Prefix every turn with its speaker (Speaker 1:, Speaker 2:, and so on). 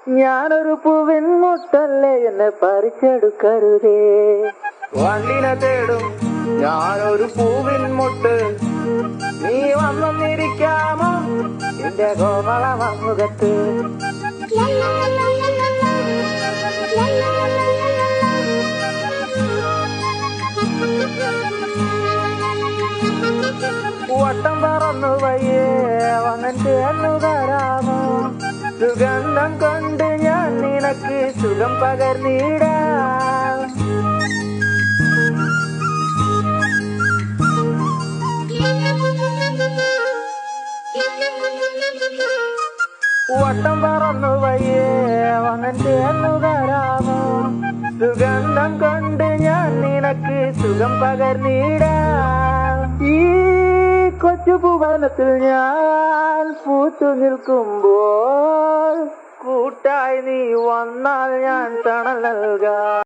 Speaker 1: ഞാനൊരു പൂവിൻ മുട്ടല്ലേ എന്നെ പറിച്ചെടുക്കരുതേ. വണ്ടിനെ തേടും ഞാനൊരു പൂവിൻ മുട്ട്, നീ വന്നിരിക്കാമോ എന്റെ കോമള മുഖത്ത്. വട്ടം പറന്നു വയ്യേ വന്നിട്ട് എന്നു തരാമോ, സുഗന്ധം കൊണ്ട് ഞാൻ നിനക്ക് സുഖം പകർന്നിടാം. വട്ടം പറന്നു വയ്യേ വന്നിട്ട് എന്നു തരാമോ, സുഗന്ധം കൊണ്ട് ഞാൻ നിനക്ക് സുഖം പകർന്നിടാം. ഈ കൊച്ചു ഭുവനത്തിൽ ഞാൻ പൂത്തു നിൽക്കുമ്പോൾ കൂട്ടായി നീ വന്നാൽ ഞാൻ തണൽ നൽകാം.